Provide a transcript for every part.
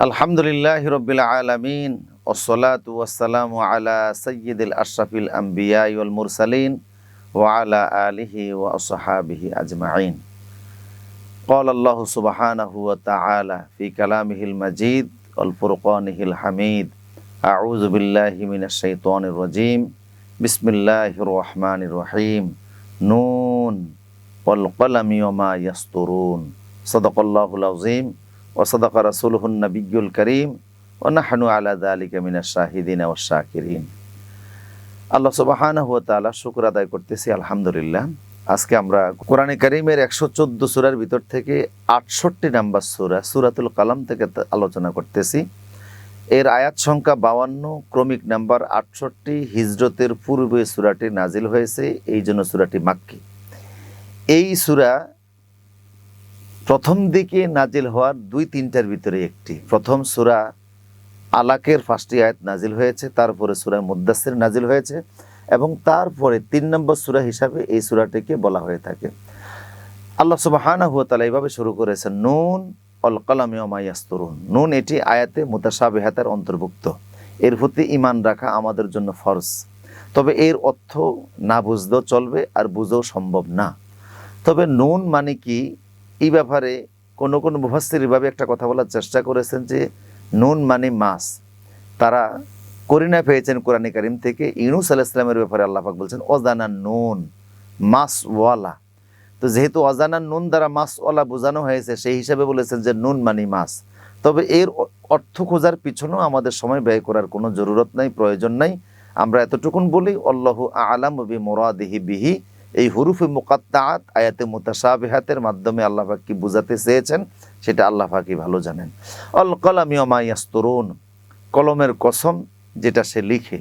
আলহামদুলিল্লাহি রাব্বিল আলামিন ওয়াসসালাতু ওয়াসসালামু আলা সাইয়্যিদিল আশরাফিল আমবিয়া ওয়াল মুরসালিন ওয়া আলা আলিহি ওয়া আসহাবিহি আজমাইন। ক্বালা আল্লাহু সুবহানাহু ওয়া তাআলা ফি কালামিহিল মাজিদ ওয়াল ফুরকানিহিল হামিদ। আউযু বিল্লাহি মিনাশ শাইতানির রাজীম। বিসমিল্লাহির রহমানির রহিম। নুন ওয়াল কলামি ওয়া মা ইয়াসতুরুন। সাদাকাল্লাহুল আযীম ওয়া সাদাকা রাসূলুহুন নাবিয়্যুল কারীম ওয়া নাহনু আলা যালিকা মিনাশ শাহিদিন ওয়াশ শাকিরিন। আল্লাহ সুবহানাহু ওয়া তাআলা শুকর আদায় করতেছি আলহামদুলিল্লাহ। আজকে আমরা কোরআনে কারীমের 114 সূরার ভিতর থেকে 68 নম্বর সূরা সূরাতুল কালাম থেকে আলোচনা করতেছি। এর আয়াত সংখ্যা 52, ক্রমিক নাম্বার 68। হিজরতের পূর্বে সূরাটি নাজিল হয়েছে, এই জন্য সূরাটি মাক্কি। এই সূরা প্রথম দিকে নাজিল হওয়ার 2-3টার ভিতরে একটি। প্রথম সূরা আলাকের 1টি আয়াত নাজিল হয়েছে, তারপরে সূরা মুদ্দাসসির নাজিল হয়েছে এবং তারপরে 3 নম্বর সূরা হিসাবে এই সূরাটিকে বলা হয়ে থাকে। আল্লাহ সুবহানাহু ওয়া তাআলা এইভাবে শুরু করেছেন, নুন ওয়াল কলামি ওয়া মা ইয়াসতুরুন। নুন এটি আয়াতে মুতাশাবিহাতের অন্তর্ভুক্ত। এর প্রতি ঈমান রাখা আমাদের জন্য ফরজ। তবে এর অর্থ না বুঝলেও চলবে আর বুঝেও সম্ভব না। তবে নুন মানে কি, এই ব্যাপারে কোনো মুফাসসির এভাবে একটা কথা বলার চেষ্টা করেছেন যে নুন মানে মাছ। তারা করিনা পেয়েছেন কোরআনে কারীম থেকে। ইউনূস আলাইহিস সালামের ব্যাপারে আল্লাহ পাক বলছেন অজানা নুন, মাছওয়ালা। তো যেহেতু অজানা নুন দ্বারা মাছওয়ালা বোঝানো হয়েছে, সেই হিসাবে বলেছেন যে নুন মানে মাছ। তবে এর অর্থ খোঁজার পিছনেও আমাদের সময় ব্যয় করার কোনো জরুরত নাই, প্রয়োজন নাই। আমরা এতটুকুন বলি, আল্লাহু আ'লামু বিমুরাদিহি বিহি। এই হুরুফে মুকাত্তাআত আয়াতে মুতাশাবিহাতের মাধ্যমে আল্লাহ পাক কি বুঝাতে চেয়েছেন সেটা আল্লাহ পাকই ভালো জানেন। আল কলামি ওয়া মা ইয়াসতুরুন, কলমের কসম যেটা সে লিখে।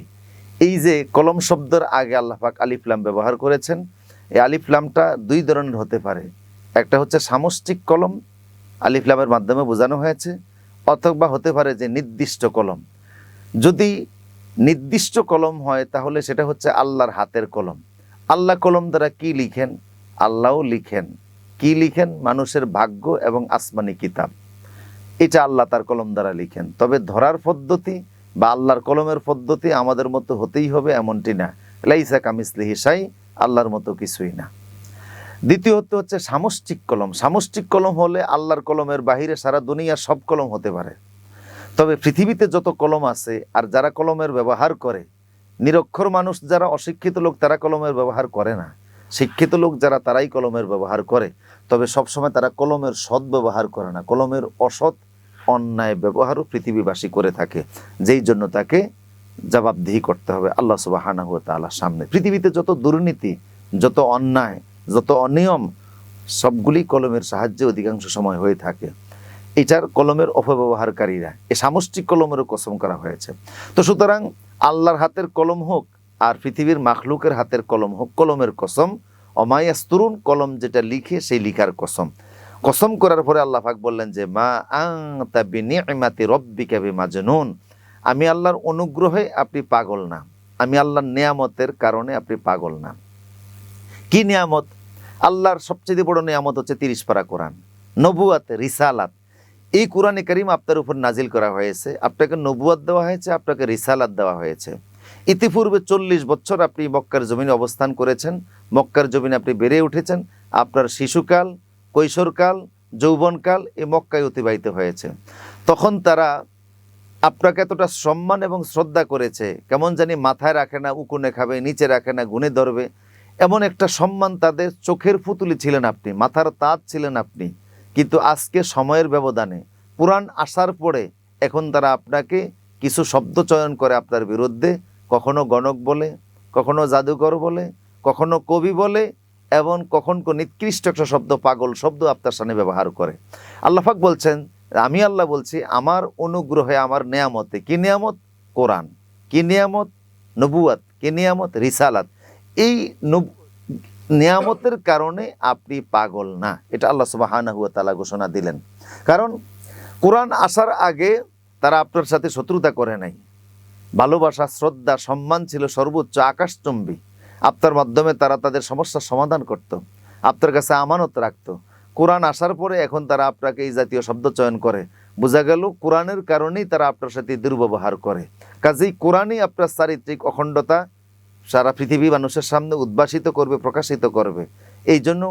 এই যে কলম শব্দের আগে আল্লাহ পাক আলিফ লাম ব্যবহার করেছেন। এই আলিফ লামটা 2 ধরনের হতে পারে। একটা হচ্ছে সামষ্টিক কলম, আলিফ লামের মাধ্যমে বোঝানো হয়েছে, অথবা হতে পারে যে নির্দিষ্ট কলম। যদি নির্দিষ্ট কলম হয় তাহলে সেটা হচ্ছে আল্লাহর হাতের কলম। আল্লাহ কলম দ্বারা কি লিখেন? আল্লাহও লিখেন। কি লিখেন? মানুষের ভাগ্য এবং আসমানি কিতাব। এটা আল্লাহ তার কলম দ্বারা লিখেন। তবে ধরার পদ্ধতি বা আল্লাহর কলমের পদ্ধতি আমাদের মতো হতেই হবে এমনটি না। লাইসা কামিসলিহি শাই, আল্লাহর মতো কিছুই না। দ্বিতীয়ত হচ্ছে সামষ্টিক কলম। সামষ্টিক কলম হলে আল্লাহর কলমের বাহিরে সারা দুনিয়ার সব কলম হতে পারে। তবে পৃথিবীতে যত কলম আছে আর যারা কলমের ব্যবহার করে, নিরক্ষর মানুষ যারা, অশিক্ষিত লোক, তারা কলমের ব্যবহার করে না। শিক্ষিত লোক যারা, তারাই কলমের ব্যবহার করে। তবে সবসময় তারা কলমের সৎ ব্যবহার করে না। কলমের অসৎ অন্যায় ব্যবহারও পৃথিবীবাসী করে থাকে, যেই জন্য তাকে জবাবদিহি করতে হবে আল্লাহ সুবহানাহু ওয়া তাআলার সামনে। পৃথিবীতে যত দুর্নীতি, যত অন্যায়, যত অনিয়ম, সবগুলি কলমের সাহায্যে অধিকাংশ সময় হয়ে থাকে। এটার কলমের অপব্যবহারকারীরা। এই সামষ্টিক কলমেরও কসম করা হয়েছে। তো সুতরাং আল্লাহর হাতের কলম হোক আর পৃথিবীর মাখলুকের হাতের কলম হোক, কলমের কসম। ওমা ইয়াসতুরুন, কলম যেটা লিখে সেই লিখার কসম। কসম করার পরে আল্লাহ পাক বললেন যে মা আনতা বিনি'মাতি রাব্বিকা বিমাজনুন, আমি আল্লাহর অনুগ্রহে আপনি পাগল না, আমি আল্লাহর নিয়ামতের কারণে আপনি পাগল না। কি নিয়ামত? আল্লাহর সবচেয়ে বড় নিয়ামত হচ্ছে 30 পারা কোরআন, নবুয়াত, রিসালাত। এই কোরআনে কারীম আপনার উপর নাজিল করা হয়েছে। আপনাকে নবুয়াত দেওয়া হয়েছে, আপনাকে রিসালাত দেওয়া হয়েছে। ইতিপূর্বে 40 বছর আপনি মক্কার জমিনে অবস্থান করেছেন, মক্কার জমিনে আপনি বেড়ে উঠেছেন। আপনার শিশুকাল, কৈশোরকাল, যৌবনকাল এই মক্কায় অতিবাহিত হয়েছে। তখন তারা আপনাকে এতটা সম্মান এবং শ্রদ্ধা করেছে, কেমন জানি মাথায় রাখে না, উকুনে খাবে, নিচে রাখে না, গুনে ধরবে, এমন একটা সম্মান তাদের। চোখের পুতুলি ছিলেন আপনি, মাথার তাজ ছিলেন আপনি। কিন্তু আজকে সময়ের ব্যবধানে, কোরআন আসার পরে এখন তারা আপনাকে কিছু শব্দ চয়ন করে আপনার বিরুদ্ধে। কখনো গণক বলে, কখনো জাদুকর বলে, কখনো কবি বলে, এবং কখনো নিকৃষ্ট একটা শব্দ, পাগল শব্দ আপনার সামনে ব্যবহার করে। আল্লাহ পাক বলছেন, আমি আল্লাহ বলছি আমার অনুগ্রহে, আমার নিয়ামতে। কি নিয়ামত? কোরআন। কি নিয়ামত? নবুয়াত। কি নিয়ামত? রিসালাত। এই নিয়ামতের কারণে আপনি পাগল না, এটা আল্লাহ সুবহানাহু ওয়া তাআলা ঘোষণা দিলেন। কারণ কোরআন আসার আগে তারা আপনার সাথে শত্রুতা করে নাই। ভালোবাসা, শ্রদ্ধা, সম্মান ছিল সর্বোচ্চ, আকাশচুম্বী। আপনার মাধ্যমে তারা তাদের সমস্যার সমাধান করত, আপনার কাছে আমানত রাখত। কোরআন আসার পরে এখন তারা আপনাকে এই জাতীয় শব্দ চয়ন করে, বোঝা গেল কোরআনের কারণেই তারা আপনার সাথে দুর্ব্যবহার করে। কাজেই কোরআনই আপনার চারিত্রিক অখণ্ডতা সারা পৃথিবী মানুষের সামনে উদ্ভাসিত করবে, প্রকাশিত করবে। এই জন্য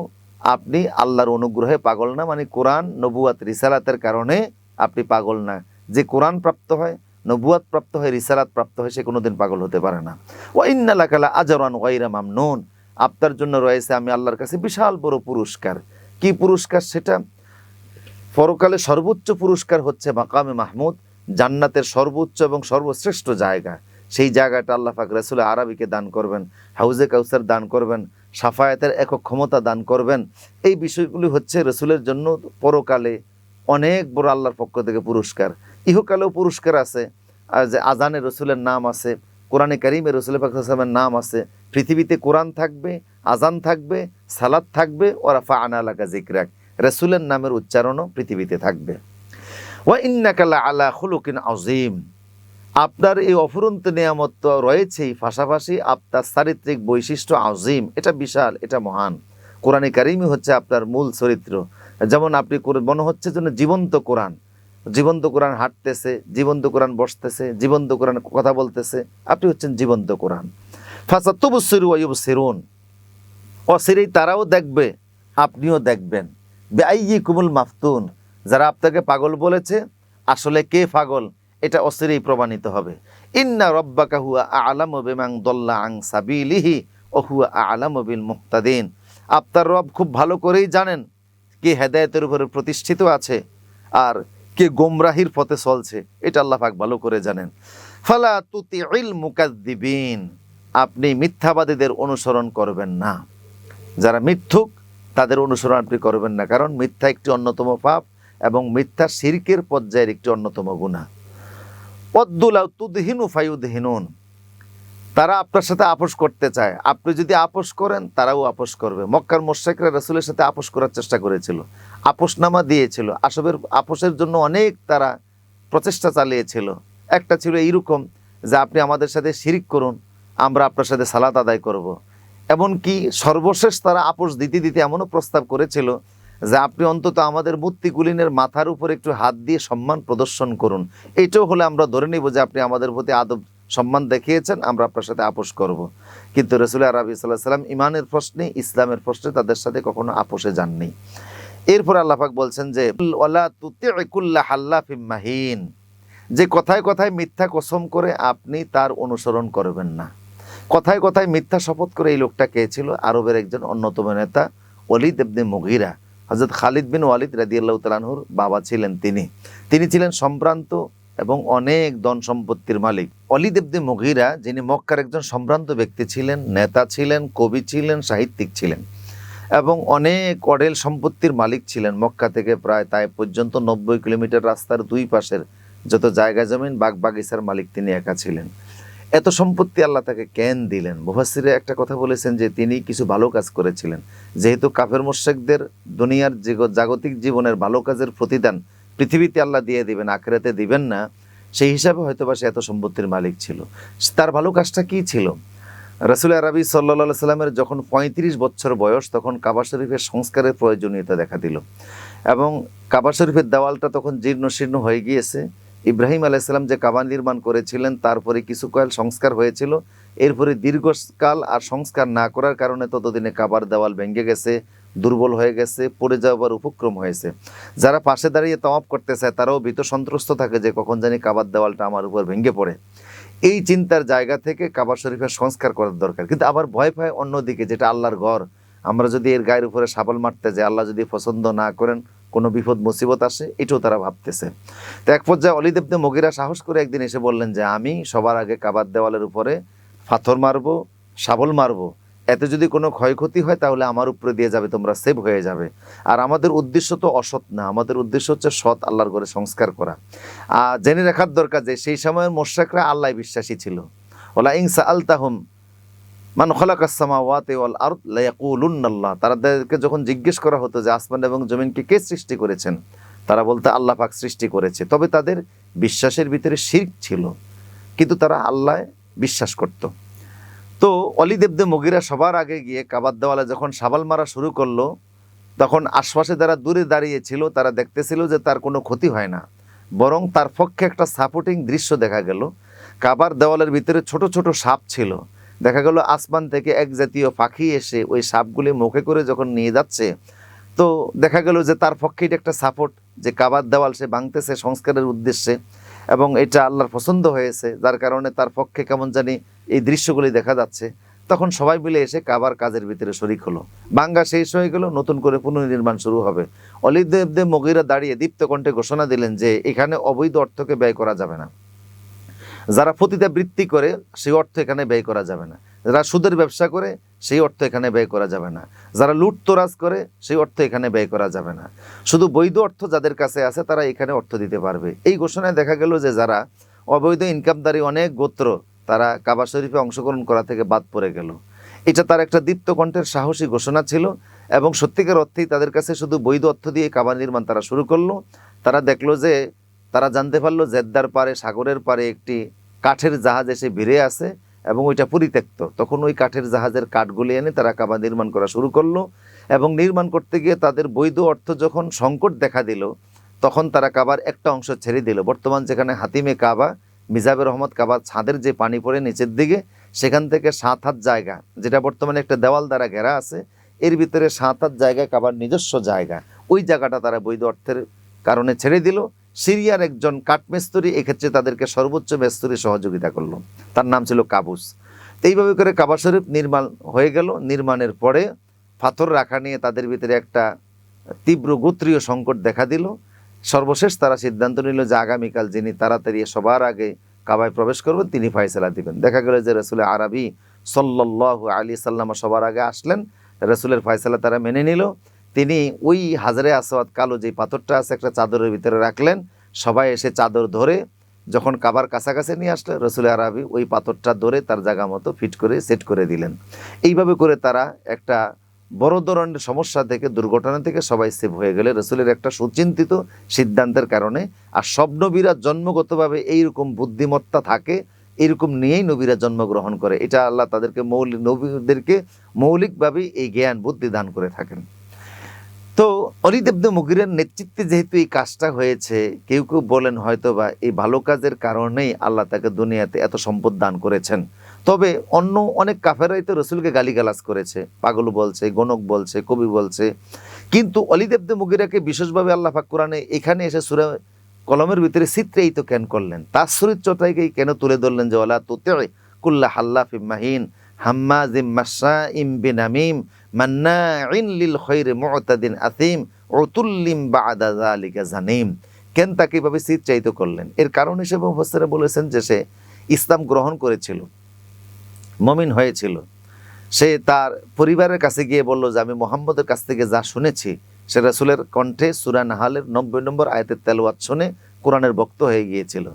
আপনি আল্লাহর অনুগ্রহে পাগল না, মানে কোরআন নবুয়াত রিসালাতের কারণে আপনি পাগল না। যে কোরআন প্রাপ্ত হয়, নবুয়াত প্রাপ্ত হয়, রিসালাত প্রাপ্ত হয়, সে কোনোদিন পাগল হতে পারে না। ওয়া ইন্না লাকা লা আজরান গায়রা মামনুন, আপনার জন্য রয়েছে আমি আল্লাহর কাছে বিশাল বড় পুরস্কার। কি পুরস্কার সেটা? পরকালে সর্বোচ্চ পুরস্কার হচ্ছে মাকামে মাহমুদ, জান্নাতের সর্বোচ্চ এবং সর্বশ্রেষ্ঠ জায়গা। সেই জায়গাটা আল্লাহ পাক রাসূল আরবিকে দান করবেন, হাউজে কাউসার দান করবেন, সাফায়াতের একক ক্ষমতা দান করবেন। এই বিষয়গুলি হচ্ছে রাসূলের জন্য পরকালে অনেক বড় আল্লাহর পক্ষ থেকে পুরস্কার। ইহকালেও পুরস্কার আছে, আর যে আজানে রাসূলের নাম আছে, কোরআনে কারীমে রাসূল পাক সাল্লাল্লাহু আলাইহি ওয়াসাল্লামের নাম আছে। পৃথিবীতে কোরআন থাকবে, আজান থাকবে, সালাত থাকবে, ওয়া রাফা'না লাকা যিকরাক, রাসূলের নামের উচ্চারণও পৃথিবীতে থাকবে। ওয়া ইন্নাকা লাআলা খুলুকিন আযীম, আপনার এই অফুরন্ত নিয়ামত তো রয়েছেই, পাশাপাশি আপনার চারিত্রিক বৈশিষ্ট্য আযীম, এটা বিশাল, এটা মহান। কোরআনে কারীমই হচ্ছে আপনার মূল চরিত্র। যেমন আপনি মনে হচ্ছে যেন জীবন্ত কোরআন, জীবন্ত কোরআন হাঁটতেছে, জীবন্ত কোরআন বসতেছে, জীবন্ত কোরআন কথা বলতেছে, আপনি হচ্ছেন জীবন্ত কোরআন। ফাসাতুবসিরু ওয়া ইউবসিরুন, অচিরেই তারাও দেখবে, আপনিও দেখবেন। বিআইয়িকুমুল মাফতুন, যারা আপনাকে পাগল বলেছে, আসলে কে পাগল এটা অচিরেই প্রমাণিত হবে। ইন্না রাব্বাকা হুয়া আ'লামু বিমান দাল্লা আন সাবিলিহি ওয়া হুয়া আ'লামু বিল মুহতাদিন, আপনার রব খুব ভালো করেই জানেন কে হেদায়েতের উপরে প্রতিষ্ঠিত আছে আর কে গোমরাহির পথে চলছে, এটা আল্লাহ পাক ভালো করে জানেন। ফালা তুতিইল মুকাজ্জিবিন, আপনি মিথ্যাবাদীদের অনুসরণ করবেন না। যারা মিথ্যুক তাদের অনুসরণ আপনি করবেন না, কারণ মিথ্যা একটি অন্যতম পাপ এবং মিথ্যা শিরকের পর্যায়ের একটি অন্যতম গুনাহ। ওয়াদ্দু লাউ তুদহিনু ফায়ুদহিনুন, তারা আপনার সাথে আপোষ করতে চায়, আপনি যদি আপোষ করেন তারাও আপোষ করবে। মক্কার মুশরিকরা রাসূলের সাথে আপোষ করার চেষ্টা করেছিল, আপোষনামা দিয়েছিল, আপোষের জন্য অনেক তারা প্রচেষ্টা চালিয়েছিল। একটা ছিল এইরকম যে আপনি আমাদের সাথে শিরিক করুন, আমরা আপনার সাথে সালাত আদায় করব। এমনকি সর্বশেষ তারা আপোষ দিতে দিতে এমনও প্রস্তাব করেছিল যে আপনি অন্তত আমাদের মূর্তিগুলিনের মাথার উপর একটু হাত দিয়ে সম্মান প্রদর্শন করুন, এইটাও হলে আমরা ধরে নিব যে আপনি আমাদের প্রতি আদব সম্মান দেখিয়েছেন, আমরা আপনার সাথে আপোষ করব। কিন্তু রাসূল আরবি সাল্লাল্লাহু আলাইহি সাল্লাম ইমানের প্রশ্নে, ইসলামের প্রশ্নে তাদের সাথে কখনো আপোষে যাননি। এরপর আল্লাহ পাক বলছেন যে ওয়ালা তুতি কুল্লা হাল্লাফিম মাহিন, যে কথায় কথায় মিথ্যা কসম করে আপনি তার অনুসরণ করবেন না। কথায় কথায় মিথ্যা শপথ করে এই লোকটা কে ছিল? আরবের একজন অন্যতম নেতা ওয়ালিদ ইবনে মুগীরা, হযরত খালিদ বিন ওয়ালিদ রাদিয়াল্লাহু তাআলা আনহুর বাবা ছিলেন তিনি ছিলেন সম্ভ্রান্ত এবং অনেক ধন সম্পত্তির মালিক। ওয়ালিদ ইবনে মুগীরা, যিনি মক্কার একজন সম্ভ্রান্ত ব্যক্তি ছিলেন, নেতা ছিলেন, কবি ছিলেন, সাহিত্যিক ছিলেন এবং অনেক অঢেল সম্পত্তির মালিক ছিলেন। মক্কা থেকে প্রায় তায়েফ পর্যন্ত 90 কিলোমিটার রাস্তার দুই পাশের যত জায়গা জমিন, বাগ বাগিচার মালিক তিনি একা ছিলেন। এত সম্পত্তি আল্লাহ তাকে কেন দিলেন? মুফাসসিরে একটা কথা বলেছেন যে তিনি কিছু ভালো কাজ করেছিলেন। যেহেতু কাফের মুশরিকদের দুনিয়ার জাগতিক জীবনের ভালো কাজের প্রতিদান পৃথিবীতে আল্লাহ দিয়ে দিবেন, আখিরাতে দিবেন না, সেই হিসাবে হয়তোবা সে এত সম্পত্তির মালিক ছিল। তার ভালো কাজটা কি ছিল? রাসূল আরবি সাল্লাল্লাহু আলাইহি সাল্লামের যখন 35 বছর বয়স, তখন কাবা শরীফের সংস্কারের প্রয়োজনীয়তা দেখা দিল এবং কাবা শরীফের দেওয়ালটা তখন জীর্ণ শীর্ণ হয়ে গিয়েছে। ইব্রাহিম আলাইহিস সালাম যে কাবা নির্মাণ করেছিলেন তারপরে কিছুকাল সংস্কার হয়েছিল, এরপরে দীর্ঘকাল আর সংস্কার না করার কারণে ততদিনে কাবার দেওয়াল ভেঙে গেছে, দুর্বল হয়ে গেছে, পড়ে যাওয়ার উপক্রম হয়েছে। যারা পাশে দাঁড়িয়ে তাওয়াফ করতে চায় তারাও ভীত সন্ত্রস্ত থাকে যে কখন জানি কাবার দেওয়ালটা আমার উপর ভেঙে পড়ে। এই চিন্তার জায়গা থেকে কাবা শরীফের সংস্কার করার দরকার। কিন্তু আবার ভয় পায় অন্যদিকে, যেটা আল্লাহর ঘর, আমরা যদি এর গায়ের উপরে শাবল মারতে যাই, আল্লাহ যদি পছন্দ না করেন, কোনো বিপদ মুসিবত আসে, এটাও তারা ভাবতেছে। তো এক পর্যায়ে ওয়ালিদ ইবনে মুগীরা সাহস করে একদিন এসে বললেন যে আমি সবার আগে কাবার দেওয়ালের উপরে পাথর মারবো, শাবল মারবো, এতে যদি কোনো ক্ষয়ক্ষতি হয় তাহলে আমার উপরে দিয়ে যাবে, তোমরা সেভ হয়ে যাবে। আর আমাদের উদ্দেশ্য তো অসৎ না, আমাদের উদ্দেশ্য হচ্ছে সৎ, আল্লাহর ঘরে সংস্কার করা। জেনে রাখার দরকার যে সেই সময়ের মুশরিকরা আল্লাহ বিশ্বাসী ছিল। ওয়ালা ইন সাআলতাহুম মান খালাকাস সামাওয়াতি ওয়াল আরদ লা ইয়াকুলুন্নাল্লাহ, তাদেরকে যখন জিজ্ঞেস করা হতো যে আসমান এবং জমিনকে কে সৃষ্টি করেছেন, তারা বলতে আল্লাহ পাক সৃষ্টি করেছে। তবে তাদের বিশ্বাসের ভিতরে শিরক ছিল, কিন্তু তারা আল্লাহ বিশ্বাস করত। তো ওয়ালিদ ইবনে মুগীরা সবার আগে গিয়ে কাবার দেওয়ালে যখন শাবল মারা শুরু করলো, তখন আশপাশে যারা দূরে দাঁড়িয়ে ছিল তারা দেখতেছিল যে তার কোনো ক্ষতি হয় না। বরং তার পক্ষে একটা সাপোর্টিং দৃশ্য দেখা গেল। কাবার দেওয়ালের ভিতরে ছোট ছোট সাপ ছিল, দেখা গেল আসমান থেকে এক জাতীয় পাখি এসে ওই সাপগুলি মুখে করে যখন নিয়ে যাচ্ছে, তো দেখা গেল যে তার পক্ষে এটা একটা সাপোর্ট, যে কাবার দেওয়াল সে ভাঙতেছে সংস্কারের উদ্দেশ্যে, এবং এটা আল্লাহর পছন্দ হয়েছে, যার কারণে তার পক্ষে কেমন জানি এই দৃশ্যগুলি দেখা যাচ্ছে। তখন সবাই মিলে এসে কাবার কাজের ভিতরে শরিক হলো। ভাঙ্গা শেষ হয়ে গেল, নতুন করে পুনর্নির্মাণ শুরু হবে। ওয়ালিদ ইবনে মুগীরা দাঁড়িয়ে দীপ্ত কণ্ঠে ঘোষণা দিলেন যে এখানে অবৈধ অর্থকে ব্যয় করা যাবে না, যারা পতিতাবৃত্তি করে সেই অর্থ এখানে ব্যয় করা যাবে না, যারা সুদের ব্যবসা করে সেই অর্থ এখানে ব্যয় করা যাবে না, যারা লুটতরাজ করে সেই অর্থ এখানে ব্যয় করা যাবে না, শুধু বৈধ অর্থ যাদের কাছে আছে তারা এখানে অর্থ দিতে পারবে। এই ঘোষণায় দেখা গেল যে যারা অবৈধ ইনকামদারি অনেক গোত্র, তারা কাবা শরীফে অংশগ্রহণ করা থেকে বাদ পড়ে গেল। এটা তার একটা দীপ্ত কণ্ঠের সাহসী ঘোষণা ছিল, এবং সত্যিকার অর্থেই তাদের কাছে শুধু বৈধ অর্থ দিয়ে কাবা নির্মাণ তারা শুরু করলো। তারা দেখলো যে, তারা জানতে পারলো জেদ্দার পারে, সাগরের পারে একটি কাঠের জাহাজ এসে ভিড়ে আছে এবং ওইটা পরিত্যক্ত। তখন ওই কাঠের জাহাজের কাঠগুলি এনে তারা কাবা নির্মাণ করা শুরু করলো, এবং নির্মাণ করতে গিয়ে তাদের বৈধ অর্থ যখন সংকট দেখা দিল, তখন তারা কাবার একটা অংশ ছেড়ে দিল। বর্তমান যেখানে হাতিমে কাবা, মিজাবের রহমত কাবার ছাদের যে পানি পড়ে নিচের দিকে, সেখান থেকে 7 হাত জায়গা, যেটা বর্তমানে একটা দেওয়াল দ্বারা ঘেরা আছে, এর ভিতরে 7 হাত জায়গায় কাবার নিজস্ব জায়গা, ওই জায়গাটা তারা বৈধ অর্থের কারণে ছেড়ে দিল। সিরিয়ার একজন কাঠমিস্ত্রি এক্ষেত্রে তাদেরকে সর্বোচ্চ মিস্ত্রি সহযোগিতা করলো, তার নাম ছিল কাবুস। তো এইভাবে করে কাবা শরীফ নির্মাণ হয়ে গেল। নির্মাণের পরে পাথর রাখা নিয়ে তাদের ভিতরে একটা তীব্র গোত্রীয় সংকট দেখা দিল। সর্বশেষ তারা সিদ্ধান্ত নিল যে আগামীকাল যিনি তাড়াতাড়ি সবার আগে কাবায় প্রবেশ করবেন তিনি ফয়সালা দিবেন। দেখা গেল যে রসুল আরবি সাল্লাল্লাহু আলাইহি সাল্লাম সবার আগে আসলেন, রসুলের ফয়সালা তারা মেনে নিল। তিনি ওই হাজারে আসওয়াদ, কালো যে পাথরটা আছে, একটা চাদরের ভিতরে রাখলেন। সবাই এসে চাদর ধরে যখন কাবার কাছাকাছি নিয়ে আসলে রসুল আরবি ওই পাথরটা ধরে তার জায়গা মতো ফিট করে সেট করে দিলেন। এইভাবে করে তারা একটা বড় ধরনের সমস্যা থেকে, দুর্ঘটনা থেকে সবাই সেভ হয়ে গেলে রসুলের একটা সুচিন্তিত সিদ্ধান্তের কারণে। আর সব নবীরা জন্মগতভাবে এইরকম বুদ্ধিমত্তা থাকে, এরকম নিয়েই নবীরা জন্মগ্রহণ করে। এটা আল্লাহ তাদেরকে নবীদেরকে মৌলিকভাবেই এই জ্ঞান বুদ্ধি দান করে থাকেন। তো ওয়ালিদ ইবনে মুগীরার নেতৃত্বে যেহেতু এই কাজটা হয়েছে, কেউ কেউ বলেন হয়তো বা এই ভালো কাজের কারণেই আল্লাহ তাকে দুনিয়াতে এত সম্পদ দান করেছেন। তবে অন্য অনেক কাফেরাই তো রসুলকে গালিগালাজ করেছে, পাগল বলছে, গণক বলছে, কবি বলছে। কিন্তু ওয়ালিদ ইবনে মুগীরাকে বিশেষভাবে আল্লাহ পাক কোরআনে এখানে এসে সূরা কলমের ভিতরে চিত্রায়িত কেন করলেন, তার চরিত্রটাকেই কেন তুলে ধরলেন যে ওয়ালা তুতি কুল্লা হাল্লাফিম মাহিন হাম্মাজিম মাশাইম বিনামিম মান্নাইন লিল খায়রি মুতাদিন আতিম উতুল্লিম বাদা যালিকা জানিম। কেন তাকে এভাবে চিত্রায়িত করলেন? এর কারণ হিসেবে মুফাসসিররা বলেছেন যে সে ইসলাম গ্রহণ করেছিল, মুমিন হয়েছিল। সে তার পরিবারের কাছে গিয়ে বলল যে আমি মুহাম্মদের কাছ থেকে যা শুনেছি সে রাসূলের কণ্ঠে সূরা নাহালের 90 নম্বর আয়াতের তেলাওয়াত শুনে কোরআনের বক্তা হয়ে গিয়েছিল।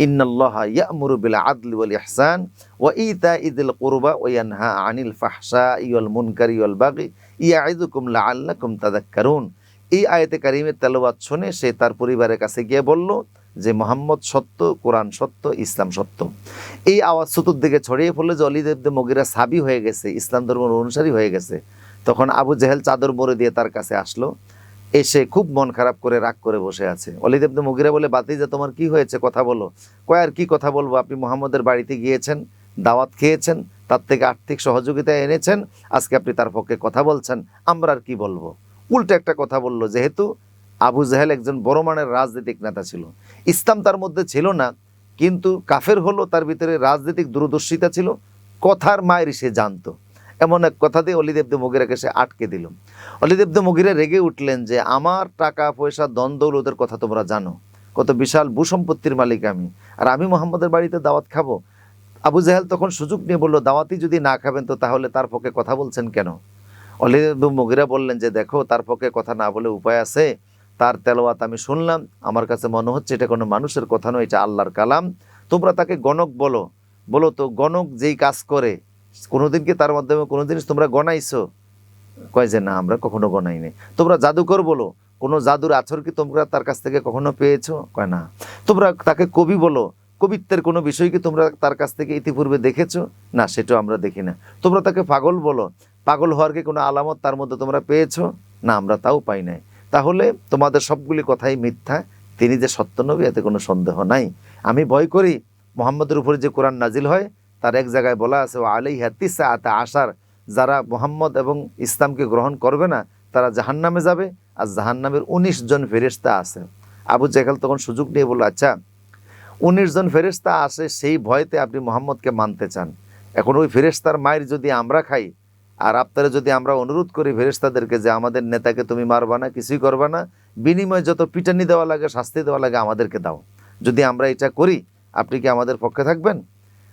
ইন্নাল্লাহা ইয়া'মুরু বিল আদলি ওয়াল ইহসান ওয়া ইতা'i যিল কুরবা ওয়া ইয়ানহা আনিল ফাহশাই ওয়াল মুনকারি ওয়াল বাগি ইয়া'iযুকুম লাআল্লাকুম তাযাক্কারুন। এই আয়াতে কারিমের তেলাওয়াত শুনে সে তার পরিবারের কাছে গিয়ে বলল যে মুহাম্মদ সত্য, কোরআন সত্য, ইসলাম সত্য। এই আওয়াজ চতুর্দিকে ছড়িয়ে পড়লো যে ওয়ালিদ ইবনে মুগীরা সাবি হয়ে গেছে, ইসলাম ধর্মের অনুসারী হয়ে গেছে। তখন আবু জেহেল চাদর মুড়ে দিয়ে তার কাছে আসলো, এসে খুব মন খারাপ করে রাগ করে বসে আছে। ওয়ালিদ ইবনে মুগীরা বলে, বাতিজা তোমার কি হয়েছে, কথা বলো। কয় আর কি কথা বলবো, আপনি মুহাম্মদের বাড়িতে গিয়েছেন, দাওয়াত খেয়েছেন, তার থেকে আর্থিক সহযোগিতা এনেছেন, আজকে আপনি তার পক্ষে কথা বলছেন, আমরা আর কি বলবো। উল্টো একটা কথা বললো, যেহেতু আবু জেহেল একজন বড় মানের রাজনৈতিক নেতা ছিল, ইসলাম তার মধ্যে ছিল না, কিন্তু কাফের হলো, তার ভিতরে রাজনৈতিক দূরদর্শিতা ছিল, কথার মায়ের সে জানতো। এমন এক কথা দিয়ে ওয়ালিদ ইবনে মুগীরাকে সে আটকে দিল। ওয়ালিদ ইবনে মুগীরা রেগে উঠলেন যে আমার টাকা পয়সা ধন দৌলতের কথা তোমরা জানো, কত বিশাল ভূসম্পত্তির মালিক আমি, আর আমি মুহাম্মদের বাড়িতে দাওয়াত খাবো। আবু জেহেল তখন সুযোগ নিয়ে বলল, দাওয়াতই যদি না খাবেন তো তাহলে তার পক্ষে কথা বলছেন কেন? ওয়ালিদ ইবনে মুগীরা বললেন যে দেখো, তার পক্ষে কথা না বলে উপায় আছে। তার তেলাওয়াত আমি শুনলাম, আমার কাছে মনে হচ্ছে এটা কোনো মানুষের কথা নয়, এটা আল্লাহর কালাম। তোমরা তাকে গণক বলো, বলো তো গণক যেই কাজ করে কোনোদিন কি তার মাধ্যমে কোনো জিনিস তোমরা গণাইছো? কয় যে না, আমরা কখনো গণাই নাই। তোমরা জাদুকর বলো, কোনো জাদুর আছর কি তোমরা তার কাছ থেকে কখনো পেয়েছো? কয় না। তোমরা তাকে কবি বলো, কবিত্বের কোনো বিষয় কি তোমরা তার কাছ থেকে ইতিপূর্বে দেখেছো? না, সেটাও আমরা দেখি না। তোমরা তাকে পাগল বলো, পাগল হওয়ার কি কোনো আলামত তার মধ্যে তোমরা পেয়েছো? না, আমরা তাও পাই নাই। তাহলে তোমাদের সবগুলি কথাই মিথ্যা, তিনি যে সত্য নবী এতে কোনো সন্দেহ নাই। আমি ভয় করি মুহাম্মদের উপরে যে কোরআন নাজিল হয় তার এক জায়গায় বলা আছে ওয়া আলাইহা তিসআতা আশার, যারা মুহাম্মদ এবং ইসলামকে গ্রহণ করবে না তারা জাহান্নামে যাবে, আর জাহান্নামের 19 জন ফেরেশতা আছে। আবু জেহেল তখন সুযোগ নিয়ে বলল, আচ্ছা 19 জন ফেরেশতা আসে, সেই ভয়তে আপনি মুহাম্মদকে মানতে চান, এখন ওই ফেরেশতার মায়ের যদি আমরা খাই আর আপনারা যদি আমরা অনুরোধ করি ফেরেশতাদেরকে যে আমাদের নেতাকে তুমি মারবা না, কিছুই করবা না, বিনিময়ে যত পিটানি দেওয়া লাগে শাস্তি দেওয়া লাগে আমাদেরকে দাও, যদি আমরা এটা করি আপনি কি আমাদের পক্ষে থাকবেন?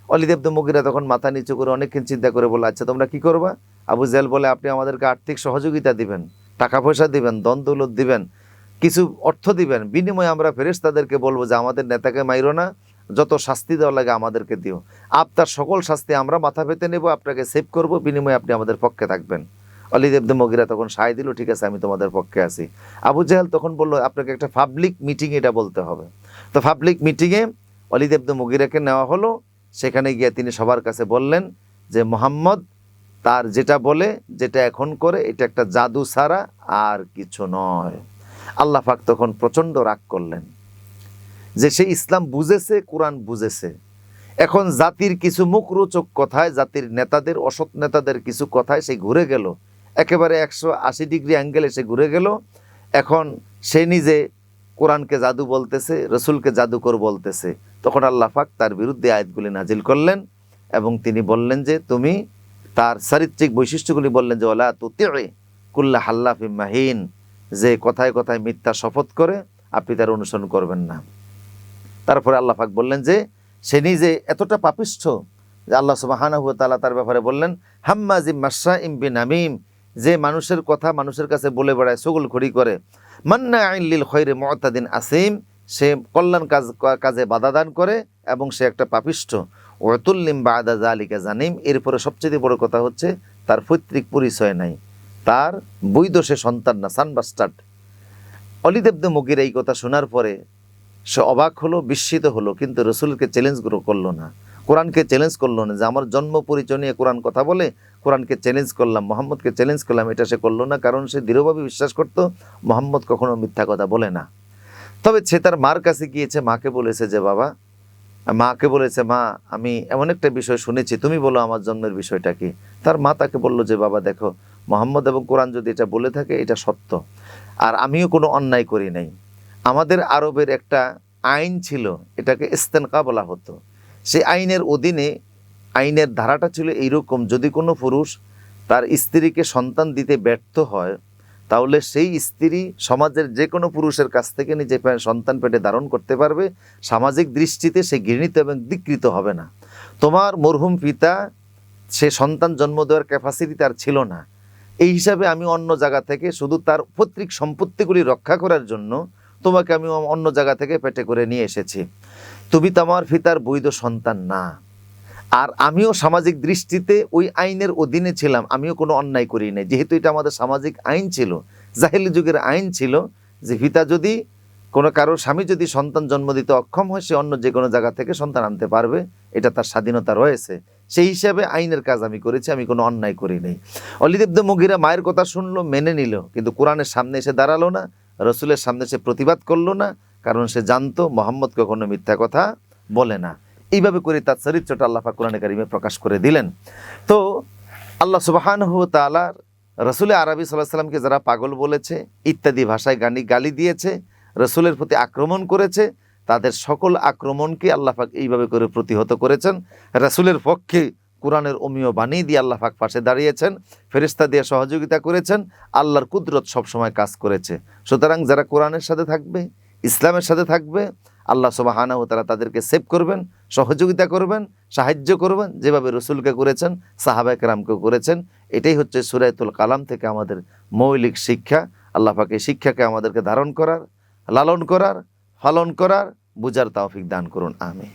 ওয়ালিদ ইবনে মুগিরা তখন মাথা নিচু করে অনেকক্ষণ চিন্তা করে বলে, আচ্ছা তোমরা কি করবা? আবু জেহেল বলে, আপনি আমাদেরকে আর্থিক সহযোগিতা দিবেন, টাকা পয়সা দিবেন, ধন দৌলত দিবেন, কিছু অর্থ দিবেন, বিনিময়ে আমরা ফেরেশতাদেরকে বলবো যে আমাদের নেতাকে মাইরো না, যত শাস্তি দেওয়া লাগে আমাদেরকে দিও, আপনার সকল শাস্তি আমরা মাথা পেতে নেব, আপনাকে সেভ করব, বিনিময়ে আপনি আমাদের পক্ষে থাকবেন। ওয়ালিদ ইবনে মুগিরা তখন সায় দিল, ঠিক আছে আমি তোমাদের পক্ষে আছি। আবু জেহেল তখন বলল, আপনাকে একটা পাবলিক মিটিং এটা বলতে হবে। তো পাবলিক মিটিংয়ে ওয়ালিদ ইবনে মুগিরাকে নেওয়া হলো। সেখানে গিয়ে তিনি সবার কাছে বললেন যে মুহাম্মদ তার যেটা বলে, যেটা এখন করে, এটা একটা জাদু ছাড়া আর কিছু নয়। আল্লাহ পাক তখন প্রচণ্ড রাগ করলেন যে সে ইসলাম বুঝেছে, কোরআন বুঝেছে, এখন জাতির কিছু মুখরোচক কথায়, জাতির নেতাদের, অসৎ নেতাদের কিছু কথায় সে ঘুরে গেল, একেবারে 180 ডিগ্রি অ্যাঙ্গেলে সে ঘুরে গেল। এখন সে নিজে কোরআনকে জাদু বলতেছে, রসুলকে জাদুকর বলতেছে। তখন আল্লাহ পাক তার বিরুদ্ধে আয়াতগুলি নাজিল করলেন এবং তিনি বললেন যে তুমি তার চারিত্রিক বৈশিষ্ট্যগুলি বললেন যে ওয়ালা তুতিউ কুল্লা হাল্লাফিম মাহিন, যে কথায় কথায় মিথ্যা শপথ করে আপনি তার অনুসরণ করবেন না। তারপরে আল্লাহ পাক বললেন যে সে নিজে এতটা পাপিষ্ঠ যে আল্লাহ সুবহানাহু ওয়া তাআলা তার ব্যাপারে বললেন হাম্মাজিম মাশাইম বিনামিম, যে মানুষের কথা মানুষের কাছে বলে বেড়ায়, চগলখড়ি করে, মান্নাইন লিল খায়রি মুতাদিন আসিম, সে কল্যাণ কাজে বাধা দান করে এবং সে একটা পাপিষ্ঠ। ওয়াতুল্লিম বাদা যালিকা জানিম, এরপরে সবচেয়ে বড় কথা হচ্ছে তার পৈতৃক পরিচয় নাই, তার বৈধ সে সন্তান না, সানবাস্টার্ড। ওয়ালিদ ইবনে মুগিরা এই কথা শোনার পরে সে অবাক হলো, বিস্মিত হলো, কিন্তু রসুলকে চ্যালেঞ্জ করলো না, কোরআনকে চ্যালেঞ্জ করলো না, যে আমার জন্ম পরিচয় নিয়ে কোরআন কথা বলে, কোরআনকে চ্যালেঞ্জ করলাম, মোহাম্মদকে চ্যালেঞ্জ করলাম, এটা সে করলো না। কারণ সে দৃঢ়ভাবে বিশ্বাস করতো মোহাম্মদ কখনো মিথ্যা কথা বলে না। তবে সে তার মার কাছে গিয়েছে, মাকে বলেছে যে বাবা, মাকে বলেছে মা আমি এমন একটা বিষয় শুনেছি, তুমি বলো আমার জন্মের বিষয়টা কি। তার মা তাকে বলল যে বাবা দেখো, মোহাম্মদ এবং কোরআন যদি এটা বলে থাকে এটা সত্য, আর আমিও কোনো অন্যায় করি নাই। আমাদের আরবের একটা আইন ছিল, এটাকে ইস্তেনকা বলা হতো। সেই আইনের অধীনে আইনের ধারাটা ছিল এইরকম, যদি কোনো পুরুষ তার স্ত্রীকে সন্তান দিতে ব্যর্থ হয় তাহলে সেই স্ত্রী সমাজের যে কোনো পুরুষের কাছ থেকে নিজে সন্তান পেটে ধারণ করতে পারবে, সামাজিক দৃষ্টিতে সে ঘৃণিত এবং ধিক্কৃত হবে না। তোমার মরহুম পিতা সে সন্তান জন্ম দেওয়ার ক্যাপাসিটি তার ছিল না, এই হিসাবে আমি অন্য জায়গা থেকে শুধু তার পৈতৃক সম্পত্তিগুলি রক্ষা করার জন্য তোমাকে আমি অন্য জায়গা থেকে পেটে করে নিয়ে এসেছি, তুমি তো আমার পিতার বৈধ সন্তান না। আর আমিও সামাজিক দৃষ্টিতে ওই আইনের অধীনে ছিলাম, আমিও কোনো অন্যায় করি নাই, যেহেতু এটা আমাদের সামাজিক আইন ছিল, জাহেলি যুগের আইন ছিল যে পিতা যদি কোনো কারোর স্বামী যদি সন্তান জন্ম দিতে অক্ষম হয় সে অন্য যে কোনো জায়গা থেকে সন্তান আনতে পারবে, এটা তার স্বাধীনতা রয়েছে। সেই হিসাবে আইনের কাজ আমি করেছি, আমি কোনো অন্যায় করি নাই। ওয়ালিদ ইবনে মুগিরা মায়ের কথা শুনলো, মেনে নিল, কিন্তু কোরআনের সামনে এসে দাঁড়ালো না, রসুলের সামনে সে প্রতিবাদ করলো না, কারণ সে জানতো মোহাম্মদ কখনো মিথ্যা কথা বলে না। এইভাবে করে তার চরিত্রটা আল্লাহ পাক কোরআনে কারিমে প্রকাশ করে দিলেন। তো আল্লাহ সুবহানাহু ওয়া তাআলা রসুল আরবি সাল্লাল্লাহু আলাইহি সাল্লামকে যারা পাগল বলেছে, ইত্যাদি ভাষায় গালি দিয়েছে, রসুলের প্রতি আক্রমণ করেছে, তাদের সকল আক্রমণকে আল্লাহ পাক এইভাবে করে প্রতিহত করেছেন। রসুলের পক্ষে কোরআনের অমীয় বাণী দিয়ে আল্লাহ পাক পাশে দাঁড়িয়েছেন, ফেরেশতা দিয়ে সহযোগিতা করেছেন, আল্লাহর কুদরত সবসময় কাজ করেছে। সুতরাং যারা কোরআনের সাথে থাকবে, ইসলামের সাথে থাকবে, আল্লাহ সুবহানাহু ওয়া তাআলা তাদেরকে সেভ করবেন, সহযোগিতা করবেন, সাহায্য করবেন, যেভাবে রসুলকে করেছেন, সাহাবায়ে কেরামকেও করেছেন। এটাই হচ্ছে সূরাতুল কালাম থেকে আমাদের মৌলিক শিক্ষা। আল্লাহ পাক এই শিক্ষাকে আমাদেরকে ধারণ করার, লালন করার, পালন করার, বুঝার তৌফিক দান করুন। আমিন।